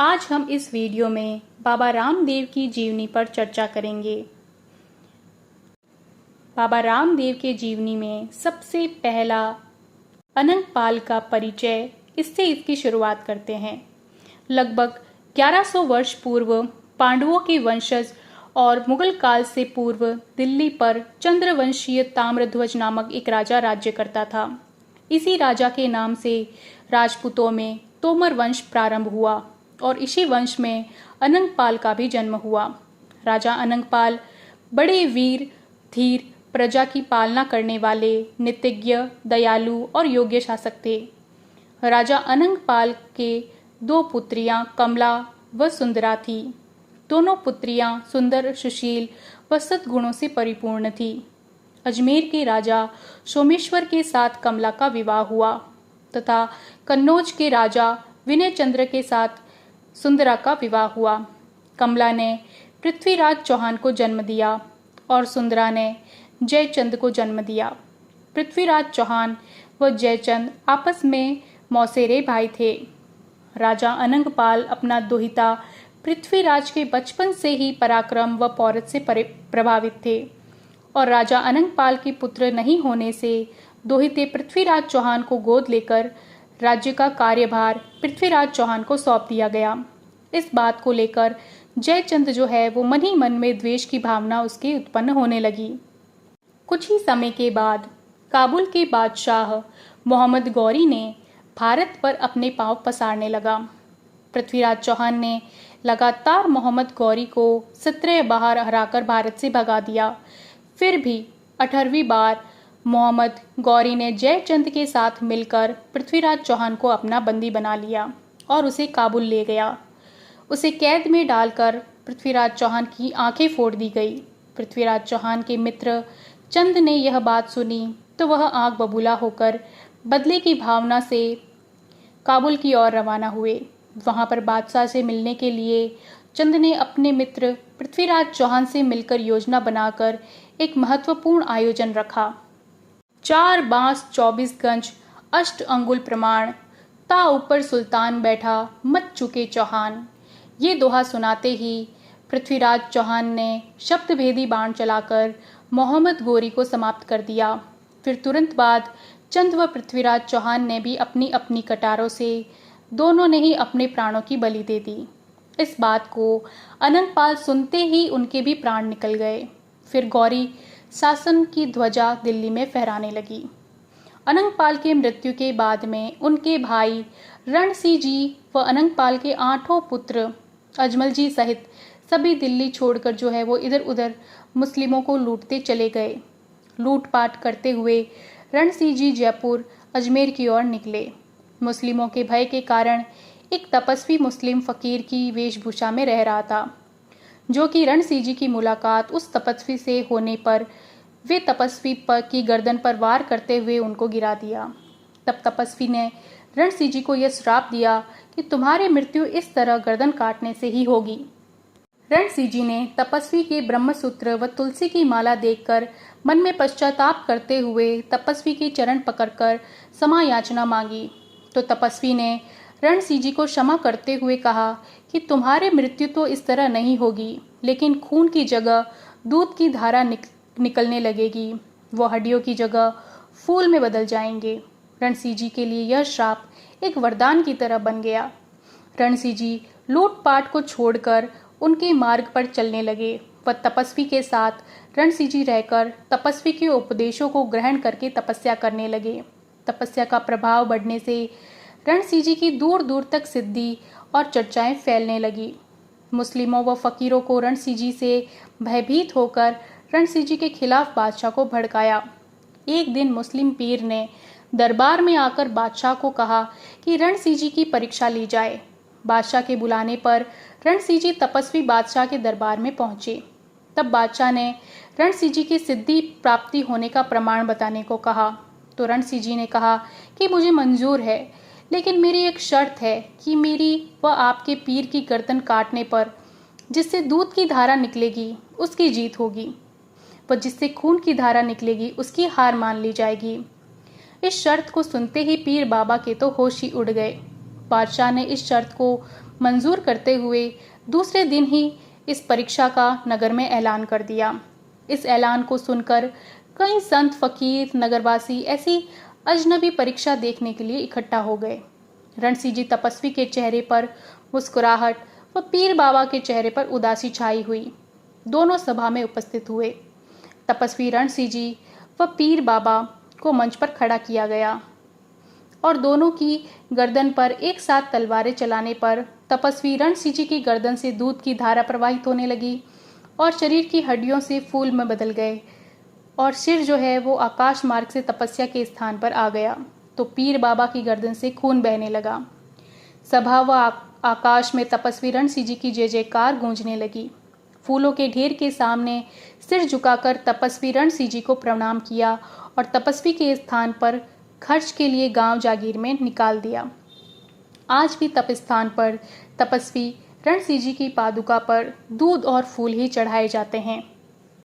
आज हम इस वीडियो में बाबा रामदेव की जीवनी पर चर्चा करेंगे। बाबा रामदेव के जीवनी में सबसे पहला अनंगपाल का परिचय, इससे इसकी शुरुआत करते हैं। लगभग 1100 वर्ष पूर्व पांडवों के वंशज और मुगल काल से पूर्व दिल्ली पर चंद्रवंशीय ताम्रध्वज नामक एक राजा राज्य करता था। इसी राजा के नाम से राजपूतों में तोमर वंश प्रारंभ हुआ और इसी वंश में अनंगपाल का भी जन्म हुआ। राजा अनंगपाल बड़े वीर, धीर, प्रजा की पालना करने वाले, नीतिज्ञ, दयालु और योग्य शासक थे। राजा अनंगपाल के 2 पुत्रियां कमला व सुंदरा थी। दोनों पुत्रियां सुंदर, सुशील व सद्गुणों से परिपूर्ण थी। अजमेर के राजा सोमेश्वर के साथ कमला का विवाह हुआ तथा कन्नौज के राजा विनय चंद्र के साथ सुंदरा का विवाह हुआ। कमला ने पृथ्वीराज चौहान को जन्म दिया और सुंदरा ने जयचंद को जन्म दिया। पृथ्वीराज चौहान व जयचंद आपस में मौसेरे भाई थे। राजा अनंगपाल अपना दोहिता पृथ्वीराज के बचपन से ही पराक्रम व पौरथ से प्रभावित थे और राजा अनंगपाल के पुत्र नहीं होने से दोहिते पृथ्वीराज चौहान को गोद लेकर राज्य का कार्यभार पृथ्वीराज चौहान को सौंप दिया गया। इस बात को लेकर जयचंद जो है वो मन ही मन में द्वेष की भावना उसके उत्पन्न होने लगी। कुछ ही समय के बाद काबुल के बादशाह मोहम्मद गौरी ने भारत पर अपने पांव पसारने लगा। पृथ्वीराज चौहान ने लगातार मोहम्मद गौरी को 17 बार हराकर भारत से भगा दिया। फिर भी 18वीं बार मोहम्मद गौरी ने जयचंद के साथ मिलकर पृथ्वीराज चौहान को अपना बंदी बना लिया और उसे काबुल ले गया। उसे कैद में डालकर पृथ्वीराज चौहान की आंखें फोड़ दी गई। पृथ्वीराज चौहान के मित्र चंद ने यह बात सुनी तो वह आंख बबूला होकर बदले की भावना से काबुल की ओर रवाना हुए। वहां पर बादशाह से मिलने के लिए चंद ने अपने मित्र पृथ्वीराज चौहान से मिलकर योजना बनाकर एक महत्वपूर्ण आयोजन रखा। 4 बांस 24 गंज 8 अंगुल प्रमाण, ता ऊपर सुल्तान बैठा मत चुके चौहान। ये दोहा सुनाते ही पृथ्वीराज चौहान ने शब्दभेदी बाण चलाकर मोहम्मद गौरी को समाप्त कर दिया। फिर तुरंत बाद चंद व पृथ्वीराज चौहान ने भी अपनी अपनी कटारों से दोनों ने ही अपने प्राणों की बलि दे दी। इस बात को अनंगपाल सुनते ही उनके भी प्राण निकल गए। फिर गौरी शासन की ध्वजा दिल्ली में फहराने लगी। अनंगपाल के मृत्यु के बाद में उनके भाई रणसिंह जी व अनंगपाल के 8 पुत्र अजमल जी सहित सभी दिल्ली छोड़कर जो है वो इधर उधर मुस्लिमों को लूटते चले गए। लूटपाट करते हुए रणसिंह जी जयपुर, अजमेर की ओर निकले। मुस्लिमों के भय के कारण एक तपस्वी मुस्लिम फकीर की वेशभूषा में रह रहा था, जो कि रणसिंह जी की मुलाकात उस तपस्वी से होने पर वे तपस्वी की गर्दन पर वार करते हुए उनको गिरा दिया। तब तपस्वी ने रणसिंह जी को यह श्राप दिया कि तुम्हारी मृत्यु इस तरह गर्दन काटने से ही होगी। रणसिंह जी ने तपस्वी के ब्रह्मसूत्र व तुलसी की माला देखकर मन में पश्चाताप करते हुए तपस्वी के चरण पकड़कर क्षमा याचना मांगी। तो तपस्वी ने रणसिंह जी को क्षमा करते हुए कहा कि तुम्हारी मृत्यु तो इस तरह नहीं होगी, लेकिन खून की जगह दूध की धारा निकलने लगेगी। वो हड्डियों की जगह फूल में बदल जाएंगे। रणसिंह जी के लिए यह श्राप एक वरदान की तरह बन गया। रणसिंह जी लूटपाट को छोड़कर उनके मार्ग पर चलने लगे। वह तपस्वी के साथ रणसिंह जी रहकर तपस्वी के उपदेशों को ग्रहण करके तपस्या करने लगे। तपस्या का प्रभाव बढ़ने से रणसिंह जी की दूर दूर तक सिद्धि और चर्चाएं फैलने लगी। मुस्लिमों व फकीरों को रणसिंह जी से भयभीत होकर रणसिंह जी के खिलाफ बादशाह को भड़काया। एक दिन मुस्लिम पीर ने दरबार में आकर बादशाह को कहा कि रणसिंह जी की परीक्षा ली जाए। बादशाह के बुलाने पर रणसिंह जी तपस्वी बादशाह के दरबार में पहुंचे। तब बादशाह ने रणसिंह जी की सिद्धि प्राप्ति होने का प्रमाण बताने को कहा। तो रणसिंह जी ने कहा कि मुझे मंजूर है, लेकिन मेरी एक शर्त है कि मेरी व आपके पीर की गर्दन काटने पर जिससे दूध की धारा निकलेगी उसकी जीत होगी, व जिससे खून की धारा निकलेगी उसकी हार मान ली जाएगी। इस शर्त को सुनते ही पीर बाबा के तो होश ही उड़ गए। बादशाह ने इस शर्त को मंजूर करते हुए दूसरे दिन ही इस परीक्षा का नगर में ऐलान कर दिया। इस ऐलान को सुनकर कई संत, फकीर, नगरवासी ऐसी अजनबी परीक्षा देखने के लिए इकट्ठा हो गए। रणसिंह जी तपस्वी के चेहरे पर मुस्कुराहट व पीर बाबा के चेहरे पर उदासी छाई हुई। दोनों सभा में उपस्थित हुए। तपस्वी रणसिंह जी व पीर बाबा को मंच पर खड़ा किया गया और दोनों की गर्दन पर एक साथ तलवारें चलाने पर तपस्वी रणसिंह जी की गर्दन से दूध की धारा प्रवाहित होने लगी और शरीर की हड्डियों से फूल में बदल गए और सिर जो है वो आकाश मार्ग से तपस्या के स्थान पर आ गया तो पीर बाबा की गर्दन से खून बहने लगा। सभा व आकाश में तपस्वी रणसिंह जी की जय जयकार गूंजने लगी। फूलों के ढेर के सामने सिर झुकाकर तपस्वी रणसिंह जी को प्रणाम किया और तपस्वी के स्थान पर खर्च के लिए गांव जागीर में निकाल दिया। आज भी तप स्थान पर तपस्वी रणसिंह जी की पादुका पर दूध और फूल ही चढ़ाए जाते हैं।